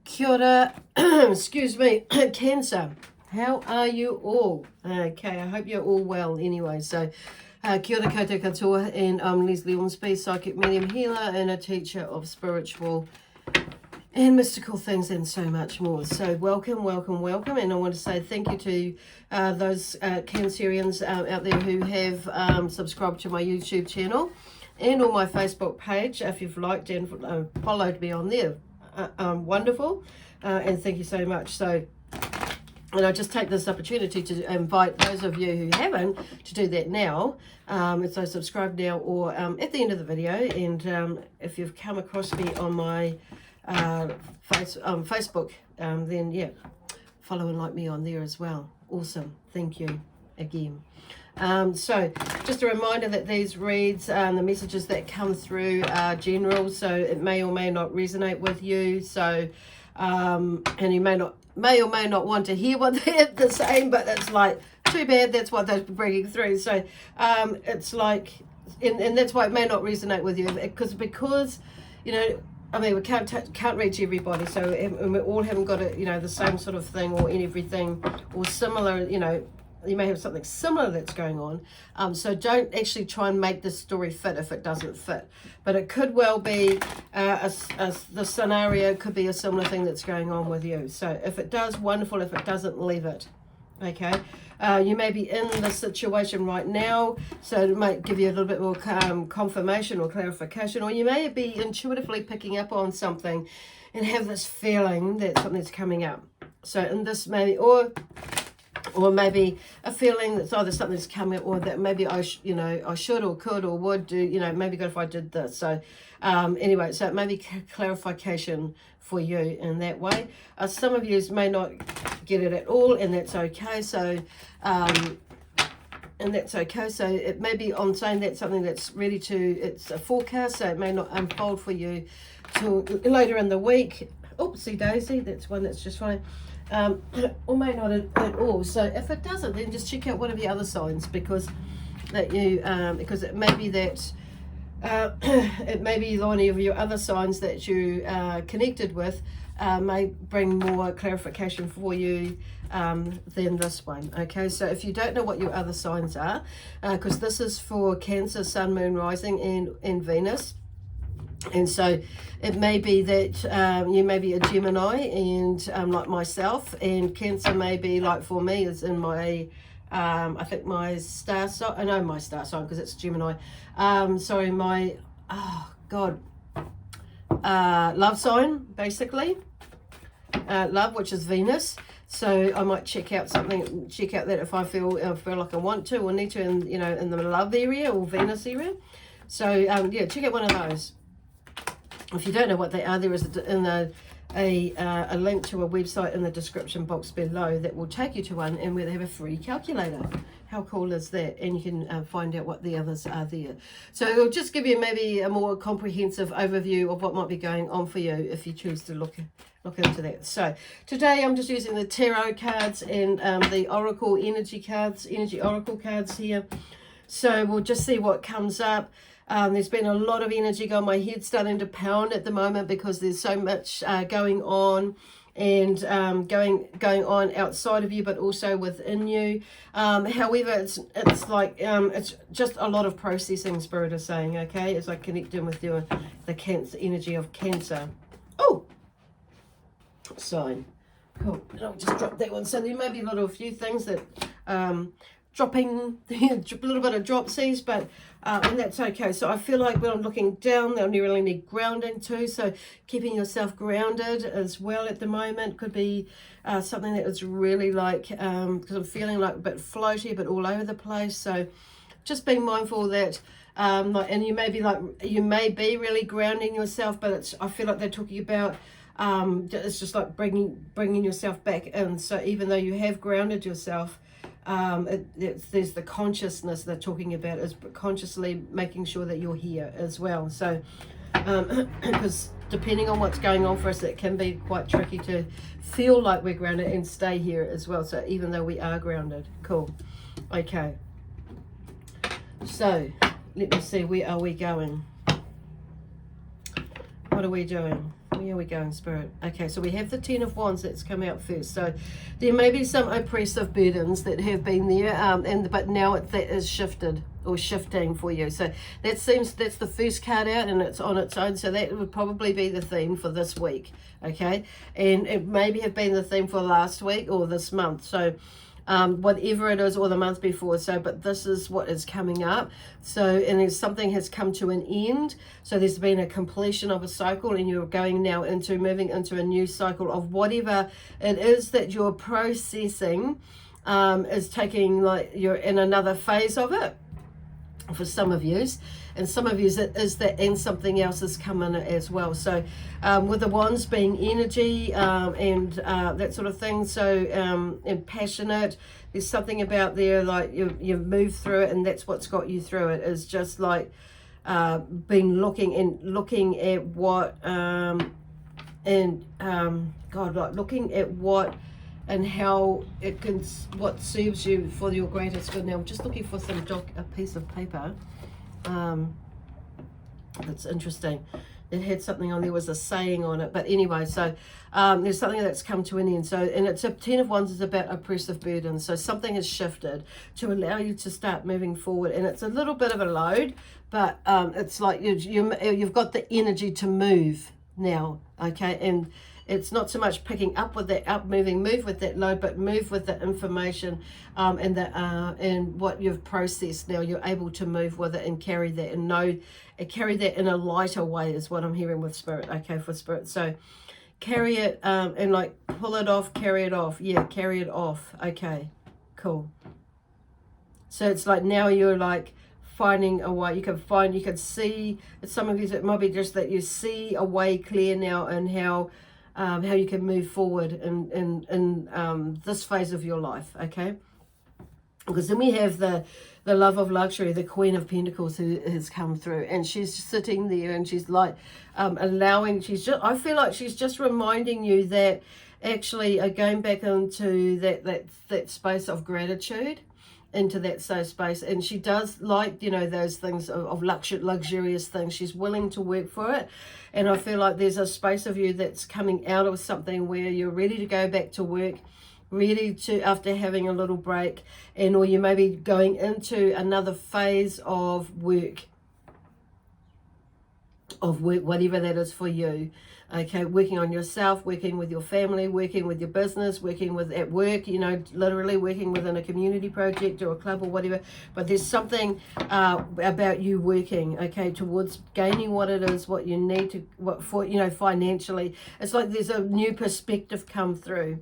Kia ora, excuse me, Cancer. How are you all? Okay, I hope you're all well anyway. So, kia ora koutou katoa, and I'm Lesley Ormsby, psychic medium healer and a teacher of spiritual and mystical things and so much more. So welcome, welcome, welcome. And I want to say thank you to those Cancerians out there who have subscribed to my YouTube channel and on my Facebook page. If you've liked and followed me on there, wonderful. And thank you so much. So, and I just take this opportunity to invite those of you who haven't to do that now. So subscribe now or at the end of the video. And if you've come across me on my Facebook, then yeah, follow and like me on there as well. Awesome. Thank you again. So just a reminder that these reads, the messages that come through are general, so it may or may not resonate with you. So and you may or may not want to hear what they're saying, but it's like, too bad, that's what they're bringing through. So it's like, and that's why it may not resonate with you, because you know, I mean, we can't reach everybody, so and we all haven't got a, you know, the same sort of thing or everything or similar. You know, you may have something similar that's going on. So don't actually try and make this story fit if it doesn't fit. But it could well be the scenario could be a similar thing that's going on with you. So if it does, wonderful. If it doesn't, leave it. Okay. You may be in the situation right now, so it might give you a little bit more confirmation or clarification, or you may be intuitively picking up on something and have this feeling that something's coming up. So in this maybe, or maybe a feeling that's either something's coming or that maybe I should or could or would do, you know, maybe good if I did this. So anyway, so it may be clarification for you in that way. Some of you may not get it at all, and that's okay. So and that's okay. So it may be, I'm saying that's something that's ready to, it's a forecast, so it may not unfold for you till later in the week. Oopsie daisy, that's one that's just fine. Or may not at all. So if it doesn't, then just check out one of the other signs, because that you because it may be that it may be one of your other signs that you connected with may bring more clarification for you than this one. Okay, so if you don't know what your other signs are, because this is for Cancer, Sun, Moon, Rising, and Venus. And so it may be that you may be a Gemini, and like myself, and Cancer may be like, for me, is in my I think my star sign. I know my star sign because it's Gemini. Sorry, my love sign, basically. Love, which is Venus. So I might check out that if I feel like I want to or need to, in, you know, in the love area or Venus area. So yeah, check out one of those. If you don't know what they are, there is a link to a website in the description box below that will take you to one, and where they have a free calculator. How cool is that? And you can find out what the others are there. So it'll just give you maybe a more comprehensive overview of what might be going on for you if you choose to look into that. So today I'm just using the tarot cards and the oracle energy oracle cards here. So we'll just see what comes up. There's been a lot of energy going. My head's starting to pound at the moment because there's so much going on, and going on outside of you, but also within you. However, it's like it's just a lot of processing, Spirit is saying. Okay, as I connect in with you, the Cancer energy of Cancer. Oh, sign. Cool. And I'll just drop that one. So there may be a few things that dropping a little bit of dropsies, but and that's okay. So I feel like when I'm looking down, they'll really need grounding too. So keeping yourself grounded as well at the moment could be something that is really like, because I'm feeling like a bit floaty, but all over the place. So just being mindful that and you may be really grounding yourself, but I feel like they're talking about it's just like bringing yourself back in. So even though you have grounded yourself, there's the consciousness they're talking about, is consciously making sure that you're here as well. So because depending on what's going on for us, it can be quite tricky to feel like we're grounded and stay here as well. So even though we are grounded. Cool. Okay, so let me see, where are we going? What are we doing? Where are we going, Spirit? Okay, so we have the Ten of Wands that's come out first. So there may be some oppressive burdens that have been there, but now that is shifted or shifting for you. So that's the first card out, and it's on its own. So that would probably be the theme for this week, okay? And it maybe have been the theme for last week or this month. So whatever it is, or the month before. So, but this is what is coming up. So, and there's something has come to an end. So there's been a completion of a cycle, and you're going now moving into a new cycle of whatever it is that you're processing, is taking, like, you're in another phase of it for some of yous, and some of yous it is that, and something else has come in it as well. So with the wands being energy, and that sort of thing, so and passionate, there's something about there, like you've moved through it, and that's what's got you through it, is just like been looking at what God, like looking at what and how it can, what serves you for your greatest good. Now I'm just looking for a piece of paper that's interesting. It had something on there, was a saying on it, but anyway, so there's something that's come to an end. So, and it's a Ten of Wands is about oppressive burdens. So something has shifted to allow you to start moving forward, and it's a little bit of a load, but it's like you've got the energy to move now, okay? And it's not so much picking up with that, move with that load, but move with the information and what you've processed. Now you're able to move with it and carry that, and carry that in a lighter way is what I'm hearing with Spirit, okay, for Spirit. So carry it and like pull it off, carry it off. Yeah, carry it off. Okay, cool. So it's like now you're like finding a way. You can see, some of you, it might be just that you see a way clear now, and how you can move forward in this phase of your life, okay? Because then we have the love of luxury, the Queen of Pentacles, who has come through, and she's sitting there, and she's like I feel like she's just reminding you that actually going back into that space of gratitude, into that safe space. And she does like, those things of luxurious things. She's willing to work for it. And I feel like there's a space of you that's coming out of something where you're ready to go back to work, ready to, after having a little break, or you may be going into another phase of work, whatever that is for you. Okay, working on yourself, working with your family, working with your business, working with at work, literally working within a community project or a club or whatever. But there's something about you working, okay, towards gaining what it is, what you need to, financially. It's like there's a new perspective come through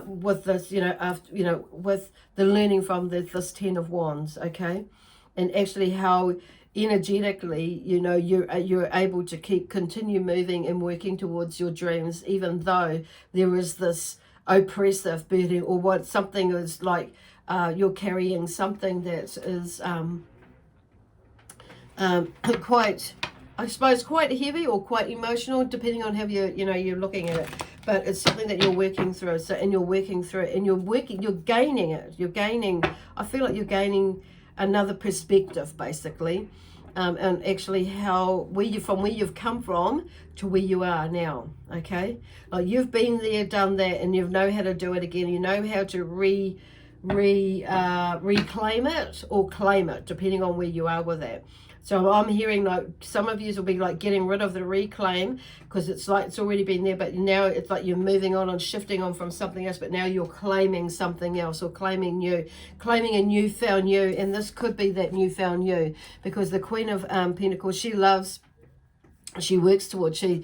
with this, with the learning from this Ten of Wands, okay, and actually how energetically, you're able to continue moving and working towards your dreams, even though there is this oppressive burden, or what something is like you're carrying something that is quite, I suppose, quite heavy or quite emotional, depending on how you're looking at it. But it's something that you're working through. So, and you're working through it, and you're gaining it. I feel like you're gaining another perspective, basically. And actually from where you've come from to where you are now, okay? Like you've been there, done that, and you know how to do it again. You know how to reclaim it or claim it, depending on where you are with that. So I'm hearing like some of you will be like getting rid of the reclaim, because it's like it's already been there, but now it's like you're moving on and shifting on from something else, but now you're claiming something else, or claiming a newfound you. And this could be that newfound you, because the Queen of Pentacles, she works towards, I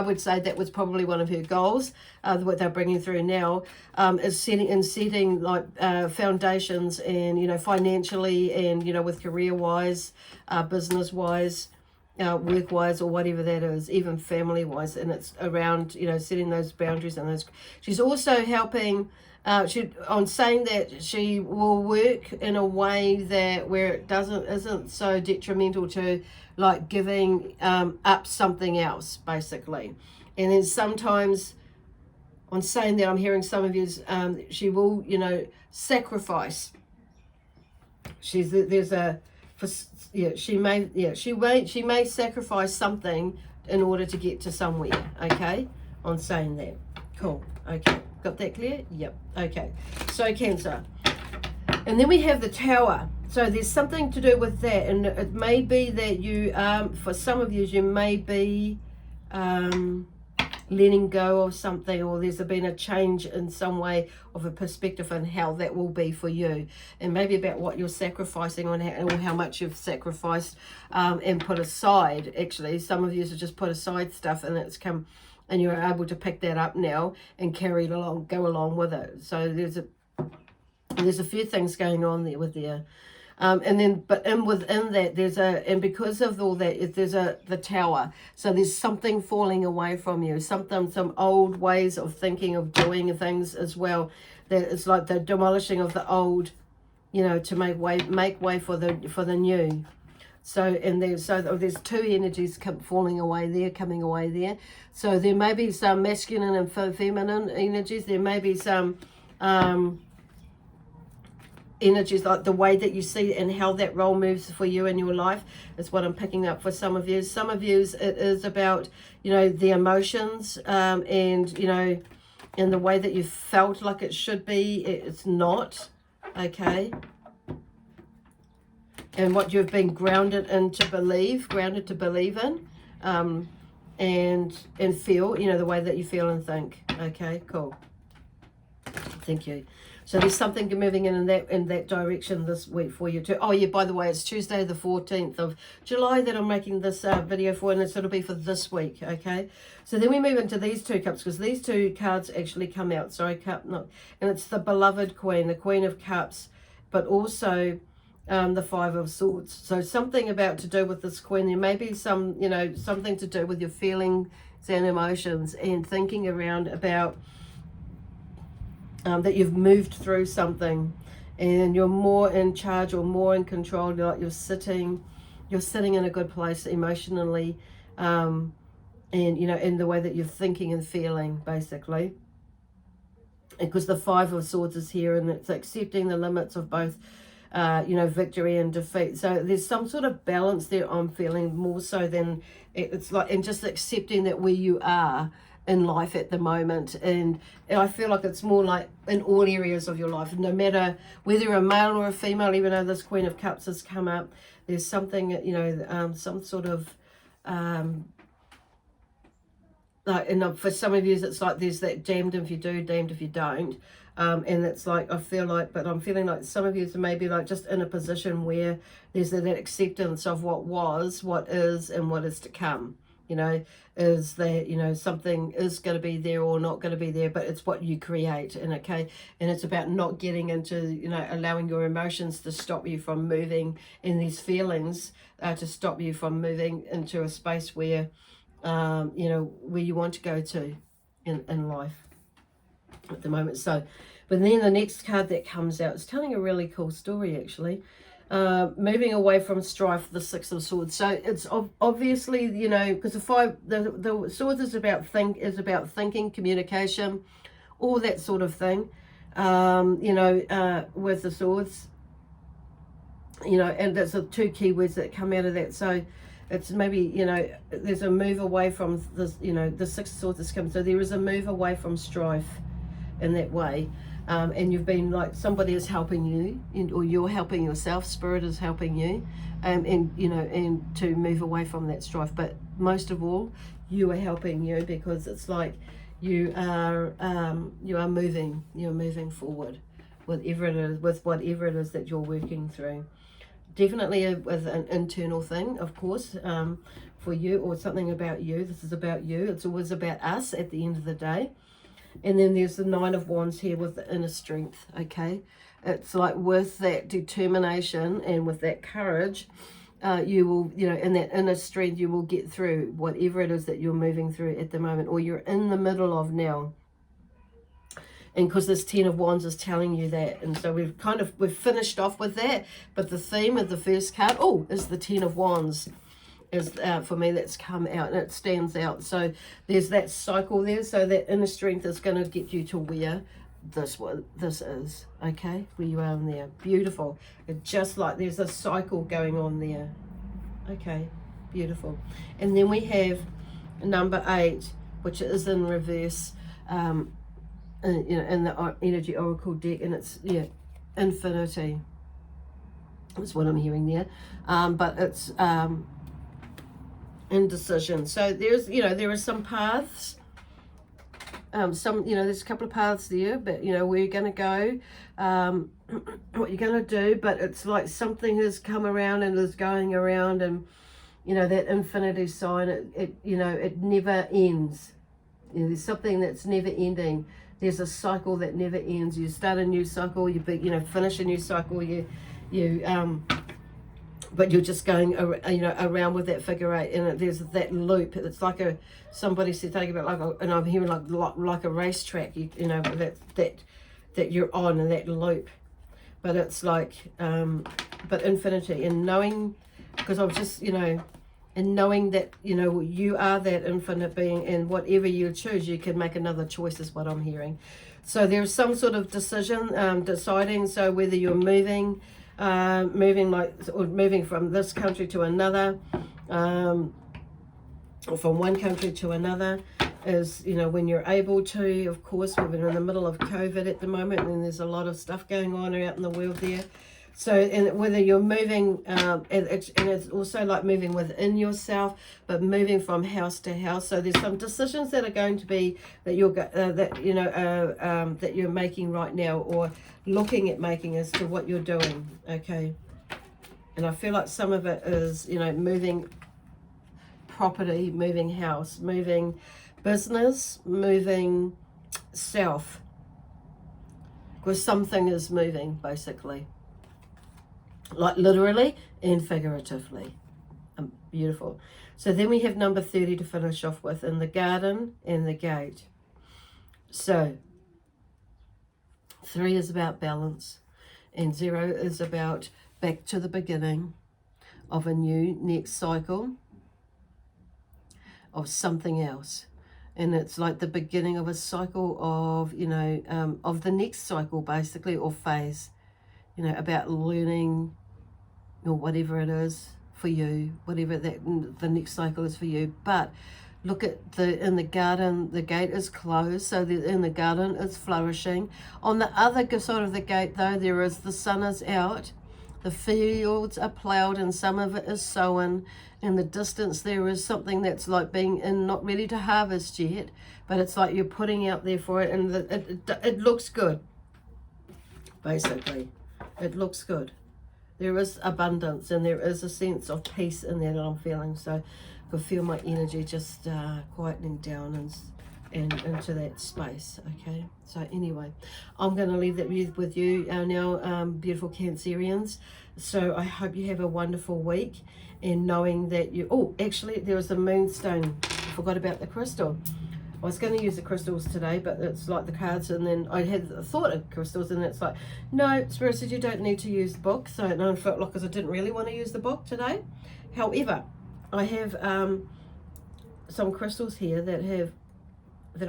would say that was probably one of her goals, what they're bringing through now, is setting like foundations, and financially, and with career-wise, business-wise, work-wise, or whatever that is, even family-wise. And it's around setting those boundaries, and those. She's also helping. On saying that she will work in a way that where it isn't so detrimental to like giving up something else, basically. And then sometimes on saying that, I'm hearing some of you, she will sacrifice. She may sacrifice something in order to get to somewhere, okay, on saying that. Cool, okay, got that clear? Yep, okay. So Cancer. And then we have the Tower. So there's something to do with that, and it may be that you, for some of you may be letting go of something, or there's been a change in some way of a perspective on how that will be for you, and maybe about what you're sacrificing on, or how much you've sacrificed and put aside. Actually, some of you have just put aside stuff, and it's come, and you're able to pick that up now and carry it along, go along with it. So there's a few things going on there with there. And then, but within that, and because of all that, there's the Tower. So there's something falling away from you, some old ways of thinking, of doing things as well. That it's like the demolishing of the old, to make way for the new. So there's two energies coming away there. So there may be some masculine and feminine energies. There may be some energies, like the way that you see it and how that role moves for you in your life is what I'm picking up for some of you. Some of you, it is about, the emotions, and, in the way that you felt like it should be, it's not, okay? And what you've been grounded to believe in, and feel, the way that you feel and think. Okay, cool. Thank you. So there's something moving in that direction this week for you too. Oh yeah, by the way, it's Tuesday the 14th of July that I'm making this video for, and it'll be for this week, okay? So then we move into these two cups, because these two cards actually come out. Sorry, and it's the beloved Queen, the Queen of Cups, but also the Five of Swords. So something about to do with this Queen. There may be some, something to do with your feelings and emotions, and thinking around about that you've moved through something, and you're more in charge or more in control. You're sitting in a good place emotionally, and in the way that you're thinking and feeling, basically. Because the Five of Swords is here, and it's accepting the limits of both victory and defeat. So there's some sort of balance there, I'm feeling, more so than it's like, and just accepting that where you are in life at the moment. And I feel like it's more like in all areas of your life, no matter whether you're a male or a female. Even though this Queen of Cups has come up, there's something, some sort of like, and for some of you it's like there's that damned if you do, damned if you don't, and it's like, I'm feeling like some of you are maybe like just in a position where there's that acceptance of what was, what is, and what is to come. Is that, something is going to be there or not going to be there, but it's what you create. And okay, and it's about not getting into, allowing your emotions to stop you from moving in these feelings, to stop you from moving into a space where, where you want to go to in life at the moment. So, but then the next card that comes out is telling a really cool story, actually. Moving away from strife, the Six of Swords. So it's obviously, because the Swords is about thinking, communication, all that sort of thing. With the Swords, and that's the two key words that come out of that. So it's maybe, there's a move away from this, the Six of Swords has come. So there is a move away from strife in that way. And you've been like, somebody is helping you, or you're helping yourself, Spirit is helping you, and to move away from that strife. But most of all, you are helping you, because it's like you're moving forward with whatever it is that you're working through. Definitely with an internal thing, of course, for you, or something about you. This is about you. It's always about us at the end of the day. And then there's the Nine of Wands here with the inner strength, okay? It's like with that determination and with that courage, you will, in that inner strength, you will get through whatever it is that you're moving through at the moment, or you're in the middle of now. And because this Ten of Wands is telling you that. And so we've finished off with that. But the theme of the first card, is the Ten of Wands. Is for me, that's come out, and it stands out. So there's that cycle there. So that inner strength is going to get you to where this is, okay, where you are in there. Beautiful. It's just like there's a cycle going on there. Okay, beautiful. And then we have number 8, which is in reverse, you know, in the energy oracle deck, and it's, yeah, infinity. That's what I'm hearing there. But it's indecision. So there's, you know, there are some paths. Some, you know, there's a couple of paths there, but, you know, where you're going to go, what you're going to do, but it's like something has come around and is going around, and, you know, that infinity sign, it you know, it never ends. You know, there's something that's never ending. There's a cycle that never ends. You start a new cycle, you know, finish a new cycle, but you're just going, you know, around with that figure 8, and there's that loop. It's like somebody said, think about like and I'm hearing like a racetrack, you know, that you're on in that loop. But it's like, but infinity, and knowing, because I was just, you know, and knowing that, you know, you are that infinite being, and whatever you choose, you can make another choice, is what I'm hearing. So there's some sort of decision, deciding, so whether you're moving from this country to another, or from one country to another, is, you know, when you're able to. Of course, we're in the middle of COVID at the moment, and there's a lot of stuff going on out in the world there. So, and whether you're moving, and it's also like moving within yourself, but moving from house to house. So there's some decisions that are going to be that that you're making right now, or looking at making, as to what you're doing. Okay, and I feel like some of it is, you know, moving property, moving house, moving business, moving self, because something is moving, basically. Like literally and figuratively. Beautiful. So then we have number 30 to finish off with, in the garden and the gate. So 3 is about balance, and 0 is about back to the beginning of a new next cycle of something else. And it's like the beginning of a cycle of, you know, of the next cycle, basically, or phase. You know, about learning, or whatever it is for you, whatever that the next cycle is for you. But look at in the garden, the gate is closed, so in the garden it's flourishing. On the other side of the gate, though, there is, the sun is out, the fields are ploughed, and some of it is sown. In the distance, there is something that's like being not ready to harvest yet, but it's like you're putting out there for it, and it looks good, basically. It looks good. There is abundance, and there is a sense of peace in there that I'm feeling. So I can feel my energy just quietening down and into that space. Okay, so anyway, I'm going to leave that with you now, beautiful Cancerians. So I hope you have a wonderful week, and knowing that you, oh, actually there was a moonstone. I forgot about the crystal. I was going to use the crystals today, but it's like the cards, and then I had the thought of crystals, and it's like, no, Spirit said you don't need to use the book. So, and I felt like, because I didn't really want to use the book today. However, I have some crystals here that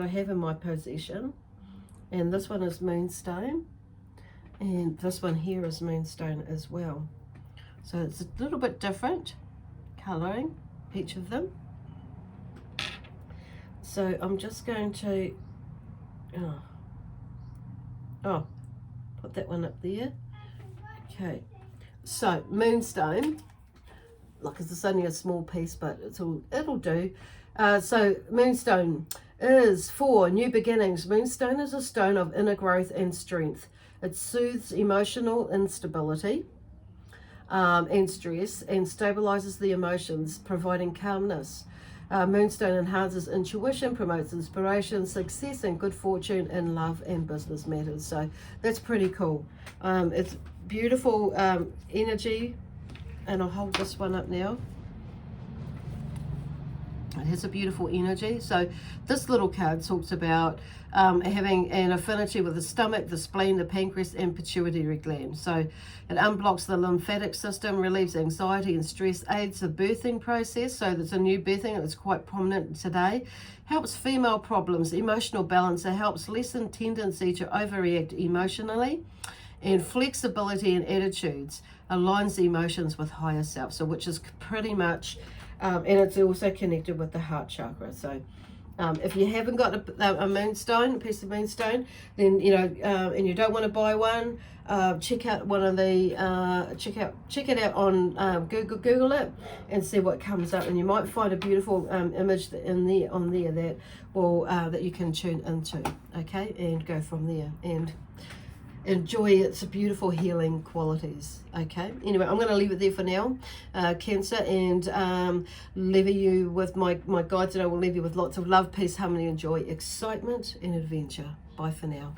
I have in my possession, and this one is moonstone, and this one here is moonstone as well. So it's a little bit different colouring, each of them. So I'm just going to, put that one up there. Okay, so moonstone, like it's only a small piece, but it'll do. So moonstone is for new beginnings. Moonstone is a stone of inner growth and strength. It soothes emotional instability and stress, and stabilizes the emotions, providing calmness. Moonstone enhances intuition, promotes inspiration, success, and good fortune in love and business matters. So that's pretty cool. It's beautiful energy, and I'll hold this one up now. It has a beautiful energy. So this little card talks about having an affinity with the stomach, the spleen, the pancreas, and pituitary gland. So it unblocks the lymphatic system, relieves anxiety and stress, aids the birthing process. So there's a new birthing that's quite prominent today. Helps female problems, emotional balance. It helps lessen tendency to overreact emotionally, and flexibility in attitudes. Aligns the emotions with higher self. So which is pretty much and it's also connected with the heart chakra. So if you haven't got a moonstone, a piece of moonstone, then and you don't want to buy one, check out one of the check it out on Google it and see what comes up, and you might find a beautiful image on there that will that you can tune into, okay, and go from there and enjoy its beautiful healing qualities. Okay, anyway, I'm going to leave it there for now, Cancer, and leave you with my guides, and I will leave you with lots of love, peace, harmony, and joy, excitement, and adventure. Bye for now.